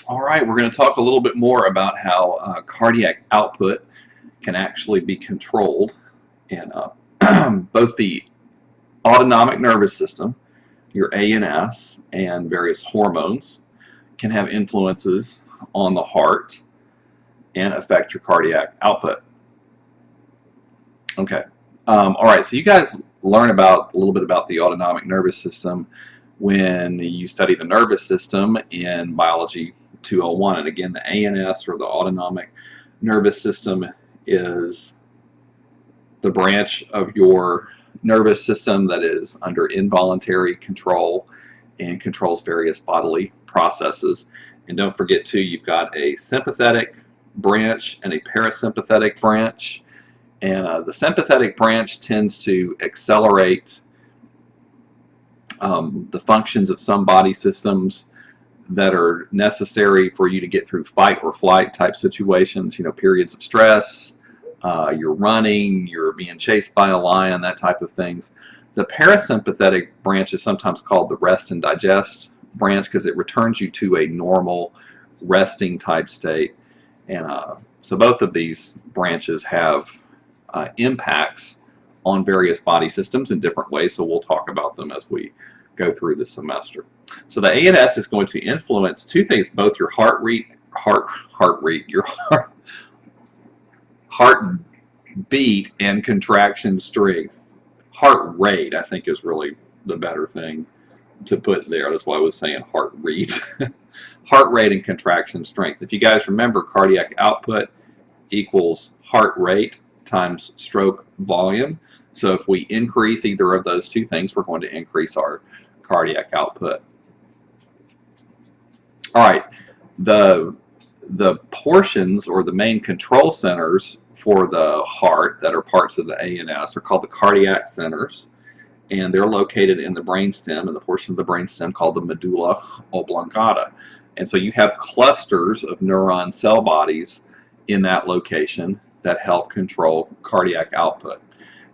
All right, we're going to talk a little bit more about how cardiac output can actually be controlled in both the autonomic nervous system, your ANS, and various hormones can have influences on the heart and affect your cardiac output. Okay. All right, so you guys learn about a little bit about the autonomic nervous system when you study the nervous system in biology 201. And again, the ANS, or the autonomic nervous system, is the branch of your nervous system that is under involuntary control and controls various bodily processes. And don't forget too, you've got a sympathetic branch and a parasympathetic branch. And the sympathetic branch tends to accelerate the functions of some body systems that are necessary for you to get through fight or flight type situations, periods of stress, you're running, you're being chased by a lion, that type of things. The parasympathetic branch is sometimes called the rest and digest branch because it returns you to a normal resting type state. And so both of these branches have impacts on various body systems in different ways, so we'll talk about them as we go through the semester. So the ANS is going to influence two things, both your heart beat and contraction strength. Heart rate, I think, is really the better thing to put there. That's why I was saying heart rate. Heart rate and contraction strength. If you guys remember, cardiac output equals heart rate times stroke volume. So if we increase either of those two things, we're going to increase our cardiac output. All right, the portions, or the main control centers for the heart that are parts of the ANS, are called the cardiac centers, and they're located in the brainstem, in the portion of the brainstem called the medulla oblongata. And so you have clusters of neuron cell bodies in that location that help control cardiac output.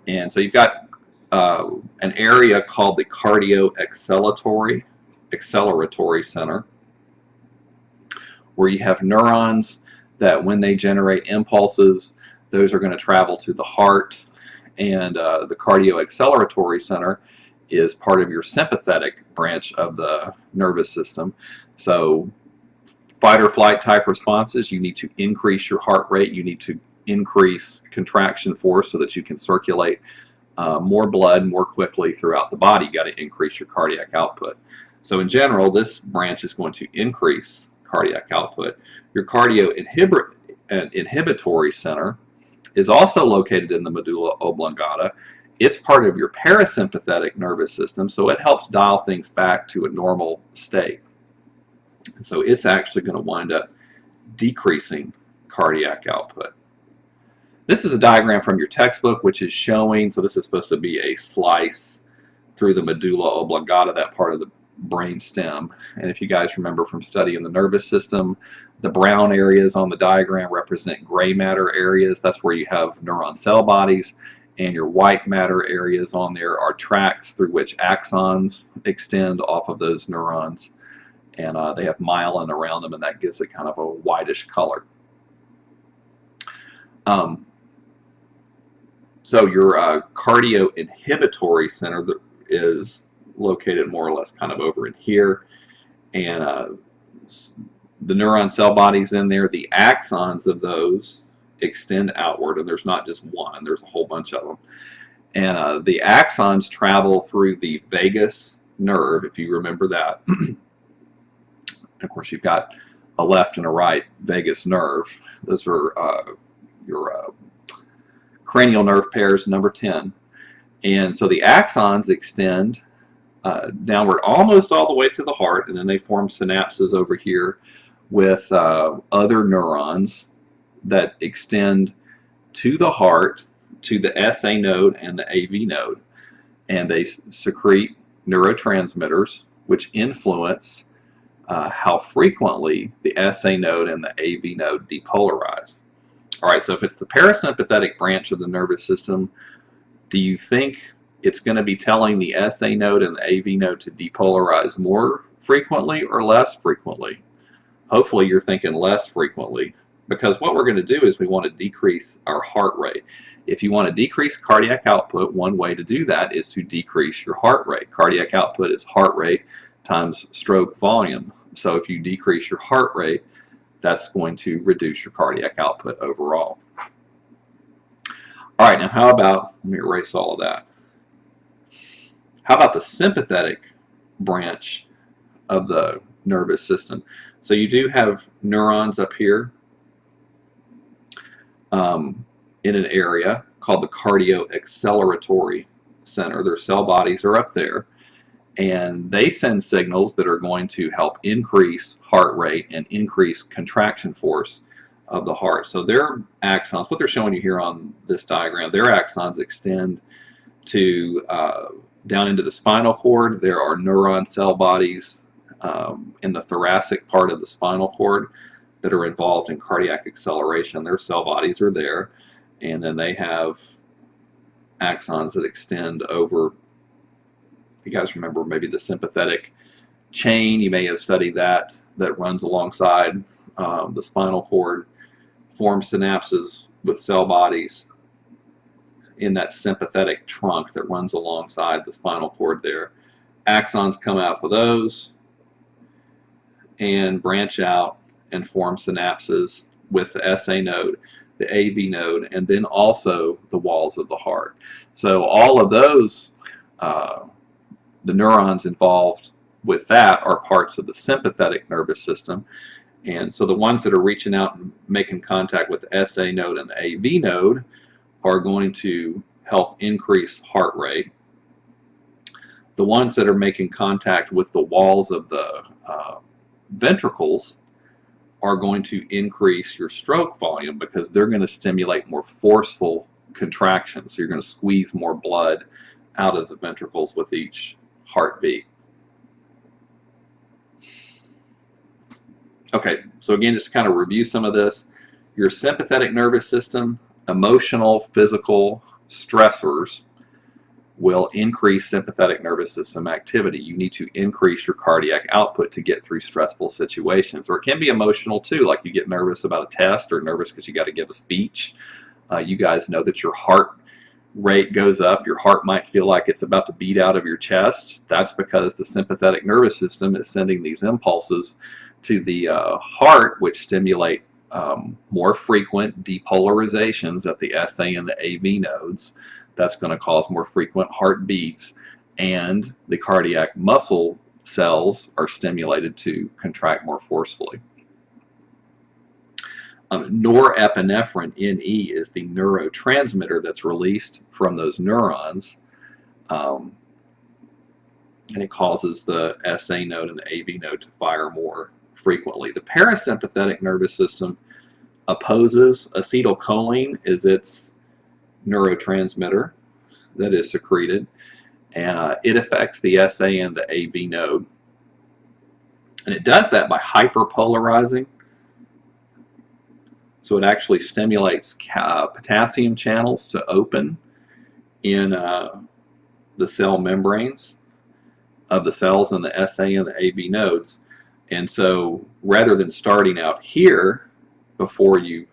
And so you've got an area called the cardioacceleratory center, where you have neurons that when they generate impulses, those are going to travel to the heart. And the cardioacceleratory center is part of your sympathetic branch of the nervous system. So fight or flight type responses, you need to increase your heart rate, you need to increase contraction force so that you can circulate more blood more quickly throughout the body. You got to increase your cardiac output. So in general, this branch is going to increase cardiac output. Your cardioinhibitory center is also located in the medulla oblongata. It's part of your parasympathetic nervous system, so it helps dial things back to a normal state. And so it's actually going to wind up decreasing cardiac output. This is a diagram from your textbook, which is showing, so this is supposed to be a slice through the medulla oblongata, that part of the brain stem. And if you guys remember from studying the nervous system, the brown areas on the diagram represent gray matter areas. That's where you have neuron cell bodies. And your white matter areas on there are tracks through which axons extend off of those neurons. And they have myelin around them, and that gives it kind of a whitish color. So your cardioinhibitory center is located more or less kind of over in here, and the neuron cell bodies in there, the axons of those extend outward, and there's not just one, there's a whole bunch of them. And the axons travel through the vagus nerve, if you remember that. Of course, you've got a left and a right vagus nerve. Those are your cranial nerve pairs, number 10. And so the axons extend downward almost all the way to the heart, and then they form synapses over here with other neurons that extend to the heart, to the SA node and the AV node. And they secrete neurotransmitters which influence how frequently the SA node and the AV node depolarize. All right, so if it's the parasympathetic branch of the nervous system, do you think it's going to be telling the SA node and the AV node to depolarize more frequently or less frequently? Hopefully you're thinking less frequently, because what we're going to do is we want to decrease our heart rate. If you want to decrease cardiac output, one way to do that is to decrease your heart rate. Cardiac output is heart rate times stroke volume. So if you decrease your heart rate, that's going to reduce your cardiac output overall. All right, now how about, let me erase all of that. How about the sympathetic branch of the nervous system? So you do have neurons up here in an area called the cardioacceleratory center. Their cell bodies are up there, and they send signals that are going to help increase heart rate and increase contraction force of the heart. So their axons, what they're showing you here on this diagram, their axons extend to down into the spinal cord. There are neuron cell bodies in the thoracic part of the spinal cord that are involved in cardiac acceleration. Their cell bodies are there, and then they have axons that extend over. If you guys remember maybe the sympathetic chain, you may have studied that runs alongside the spinal cord, forms synapses with cell bodies in that sympathetic trunk that runs alongside the spinal cord there. Axons come out for those and branch out and form synapses with the SA node, the AV node, and then also the walls of the heart. So all of those, the neurons involved with that are parts of the sympathetic nervous system. And so the ones that are reaching out and making contact with the SA node and the AV node are going to help increase heart rate. The ones that are making contact with the walls of the ventricles are going to increase your stroke volume, because they're going to stimulate more forceful contractions. So you're going to squeeze more blood out of the ventricles with each heartbeat. Okay, so again, just to kind of review some of this, your sympathetic nervous system, emotional, physical stressors will increase sympathetic nervous system activity. You need to increase your cardiac output to get through stressful situations. Or it can be emotional too, like you get nervous about a test or nervous because you got to give a speech. You guys know that your heart rate goes up. Your heart might feel like it's about to beat out of your chest. That's because the sympathetic nervous system is sending these impulses to the heart, which stimulate more frequent depolarizations at the SA and the AV nodes. That's going to cause more frequent heartbeats, and the cardiac muscle cells are stimulated to contract more forcefully. Norepinephrine, NE, is the neurotransmitter that's released from those neurons, and it causes the SA node and the AV node to fire more frequently. The parasympathetic nervous system opposes acetylcholine is its neurotransmitter that is secreted, and it affects the SA and the AV node, and it does that by hyperpolarizing. So it actually stimulates potassium channels to open in the cell membranes of the cells in the SA and the AV nodes. And so rather than starting out here before you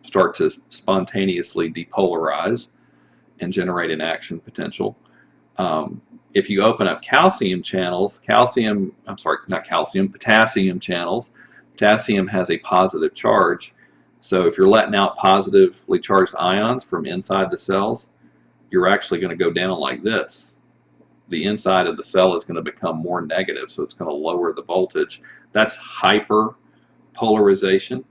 start to spontaneously depolarize and generate an action potential, if you open up potassium channels, potassium has a positive charge. So if you're letting out positively charged ions from inside the cells, you're actually going to go down like this. The inside of the cell is going to become more negative, so it's going to lower the voltage. That's hyperpolarization.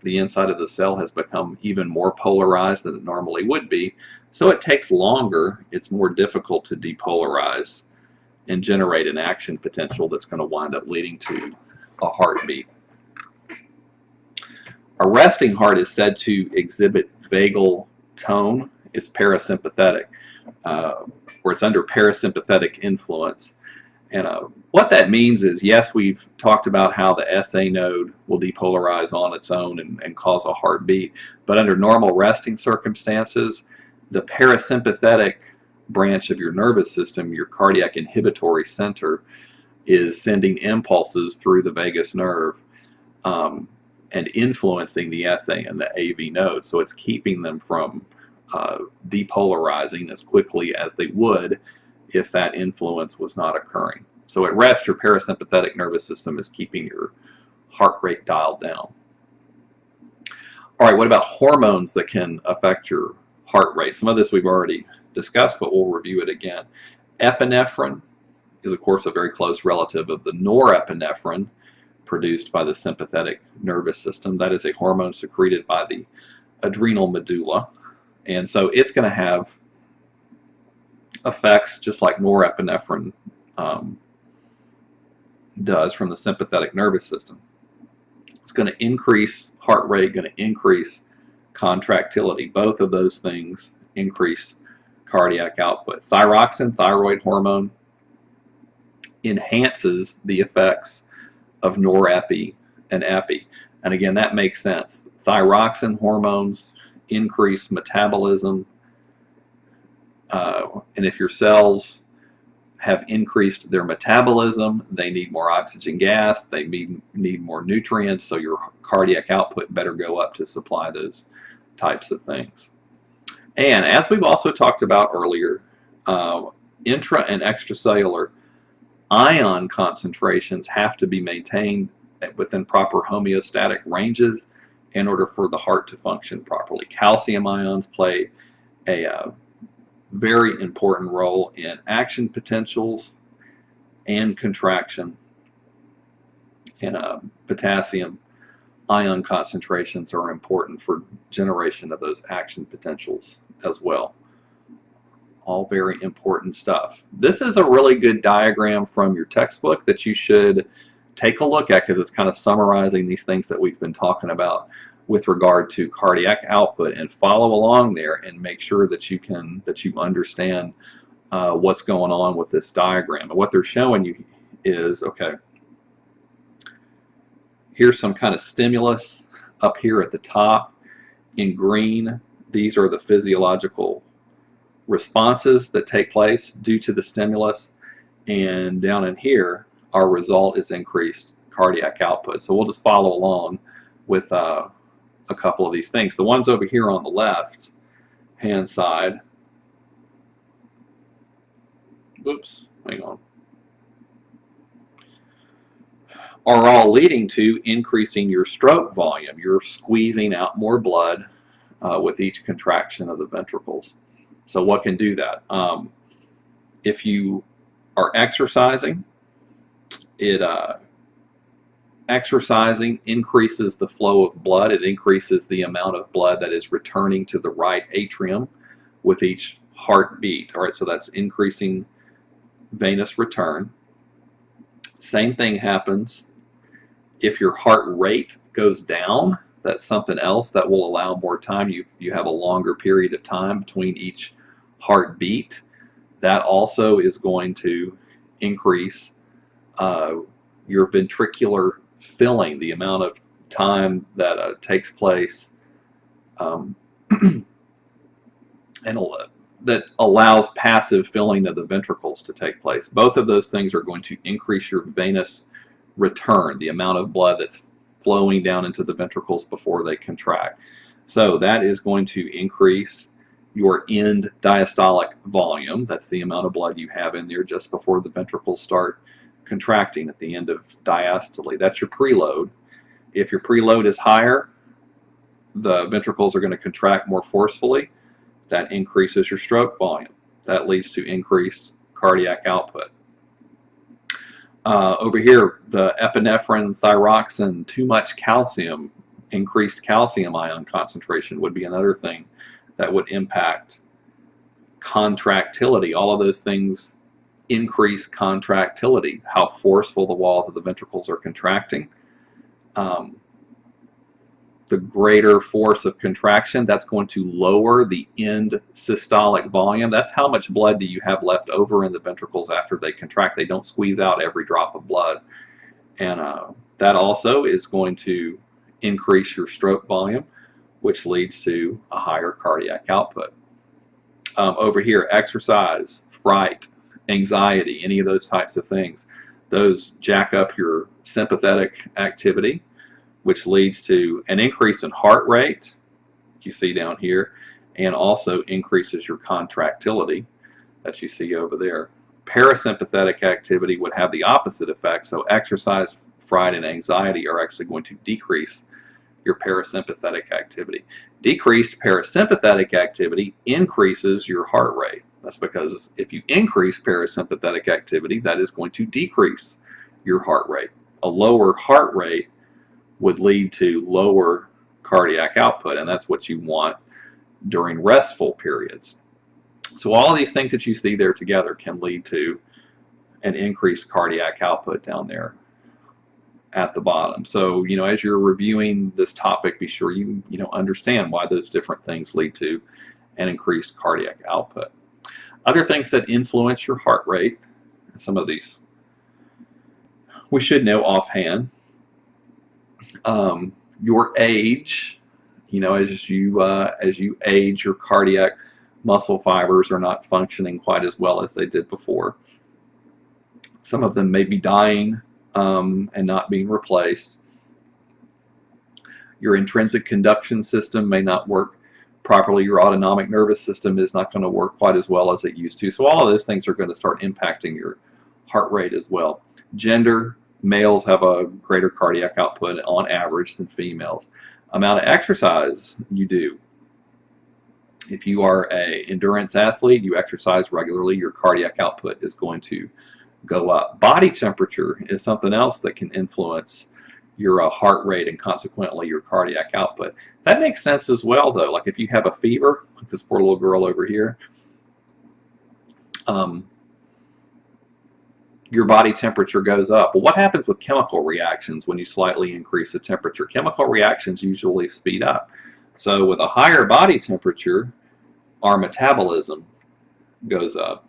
The inside of the cell has become even more polarized than it normally would be, so it takes longer. It's more difficult to depolarize and generate an action potential that's going to wind up leading to a heartbeat. A resting heart is said to exhibit vagal tone. It's parasympathetic, or it's under parasympathetic influence. And what that means is, yes, we've talked about how the SA node will depolarize on its own and cause a heartbeat, but under normal resting circumstances, the parasympathetic branch of your nervous system, your cardiac inhibitory center, is sending impulses through the vagus nerve, and influencing the SA and the AV nodes. So it's keeping them from depolarizing as quickly as they would if that influence was not occurring. So at rest, your parasympathetic nervous system is keeping your heart rate dialed down. All right, what about hormones that can affect your heart rate? Some of this we've already discussed, but we'll review it again. Epinephrine is, of course, a very close relative of the norepinephrine produced by the sympathetic nervous system. That is a hormone secreted by the adrenal medulla. And so it's going to have effects just like norepinephrine does from the sympathetic nervous system. It's going to increase heart rate, going to increase contractility. Both of those things increase cardiac output. Thyroxine, thyroid hormone, enhances the effects of norepi and epi. And again, that makes sense. Thyroxine hormones increase metabolism. And if your cells have increased their metabolism, they need more oxygen gas, they need more nutrients, so your cardiac output better go up to supply those types of things. And as we've also talked about earlier, intra and extracellular ion concentrations have to be maintained within proper homeostatic ranges in order for the heart to function properly. Calcium ions play a very important role in action potentials and contraction, and potassium ion concentrations are important for generation of those action potentials as well. All very important stuff. This is a really good diagram from your textbook that you should take a look at, because it's kind of summarizing these things that we've been talking about with regard to cardiac output, and follow along there and make sure that you understand what's going on with this diagram. And what they're showing you is, okay, here's some kind of stimulus up here at the top in green. These are the physiological responses that take place due to the stimulus, and down in here our result is increased cardiac output. So we'll just follow along with a couple of these things. The ones over here on the left hand side, oops, hang on, are all leading to increasing your stroke volume. You're squeezing out more blood with each contraction of the ventricles. So what can do that? If you are exercising, exercising increases the flow of blood. It increases the amount of blood that is returning to the right atrium with each heartbeat. All right, so that's increasing venous return. Same thing happens if your heart rate goes down. That's something else that will allow more time. You have a longer period of time between each heartbeat. That also is going to increase your ventricular filling, the amount of time that takes place and that allows passive filling of the ventricles to take place. Both of those things are going to increase your venous return, the amount of blood that's flowing down into the ventricles before they contract. So that is going to increase your end diastolic volume. That's the amount of blood you have in there just before the ventricles start contracting at the end of diastole. That's your preload. If your preload is higher, the ventricles are going to contract more forcefully. That increases your stroke volume. That leads to increased cardiac output. Over here, the epinephrine, thyroxine, too much calcium, increased calcium ion concentration would be another thing that would impact contractility. All of those things increase contractility, how forceful the walls of the ventricles are contracting. The greater force of contraction, that's going to lower the end systolic volume. That's how much blood do you have left over in the ventricles after they contract. They don't squeeze out every drop of blood. And that also is going to increase your stroke volume, which leads to a higher cardiac output. Over here, exercise, fright, anxiety, any of those types of things, those jack up your sympathetic activity, which leads to an increase in heart rate, you see down here, and also increases your contractility that you see over there. Parasympathetic activity would have the opposite effect, so exercise, fright, and anxiety are actually going to decrease your parasympathetic activity. Decreased parasympathetic activity increases your heart rate. That's because if you increase parasympathetic activity, that is going to decrease your heart rate. A lower heart rate would lead to lower cardiac output, and that's what you want during restful periods. So all of these things that you see there together can lead to an increased cardiac output down there at the bottom. So, as you're reviewing this topic, be sure you understand why those different things lead to an increased cardiac output. Other things that influence your heart rate, some of these we should know offhand. Your age, as you age, your cardiac muscle fibers are not functioning quite as well as they did before. Some of them may be dying and not being replaced. Your intrinsic conduction system may not work properly. Your autonomic nervous system is not going to work quite as well as it used to. So all of those things are going to start impacting your heart rate as well. Gender, males have a greater cardiac output on average than females. Amount of exercise you do. If you are an endurance athlete, you exercise regularly, your cardiac output is going to go up. Body temperature is something else that can influence your heart rate and consequently your cardiac output. That makes sense as well, though. Like if you have a fever, like this poor little girl over here, your body temperature goes up. Well, what happens with chemical reactions when you slightly increase the temperature? Chemical reactions usually speed up. So with a higher body temperature, our metabolism goes up.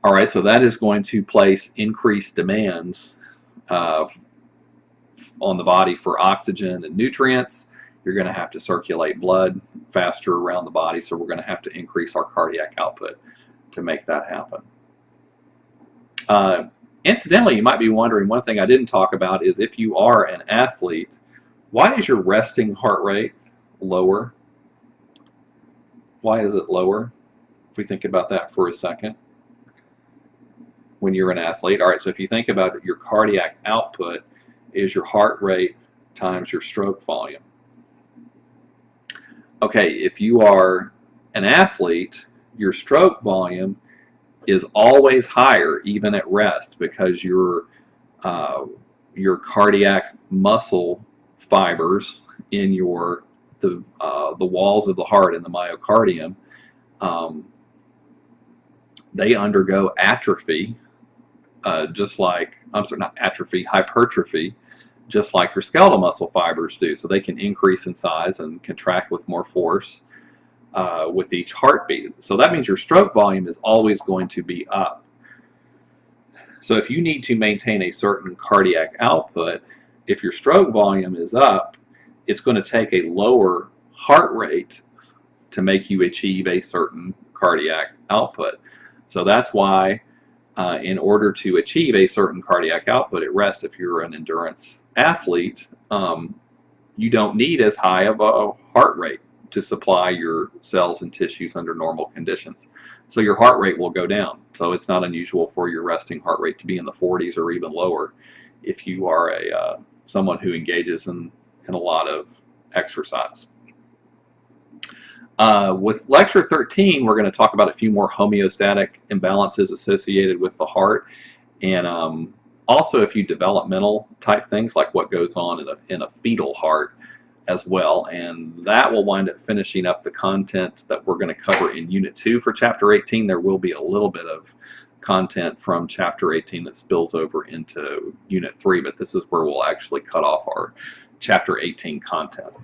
All right, so that is going to place increased demands on the body for oxygen and nutrients. You're going to have to circulate blood faster around the body, so we're going to have to increase our cardiac output to make that happen. Incidentally, you might be wondering, one thing I didn't talk about is if you are an athlete, why is your resting heart rate lower? Why is it lower? If we think about that for a second. When you're an athlete, all right, so if you think about it, your cardiac output is your heart rate times your stroke volume. Okay, if you are an athlete, your stroke volume is always higher even at rest because your cardiac muscle fibers in the walls of the heart and the myocardium, they undergo atrophy, hypertrophy, just like your skeletal muscle fibers do. So they can increase in size and contract with more force with each heartbeat. So that means your stroke volume is always going to be up. So if you need to maintain a certain cardiac output, if your stroke volume is up, it's going to take a lower heart rate to make you achieve a certain cardiac output. So that's why in order to achieve a certain cardiac output at rest, if you're an endurance athlete, you don't need as high of a heart rate to supply your cells and tissues under normal conditions. So your heart rate will go down. So it's not unusual for your resting heart rate to be in the 40s or even lower if you are someone who engages in a lot of exercise. With lecture 13, we're going to talk about a few more homeostatic imbalances associated with the heart, and also a few developmental type things like what goes on in a fetal heart as well. And that will wind up finishing up the content that we're going to cover in Unit 2 for Chapter 18. There will be a little bit of content from Chapter 18 that spills over into Unit 3, but this is where we'll actually cut off our Chapter 18 content.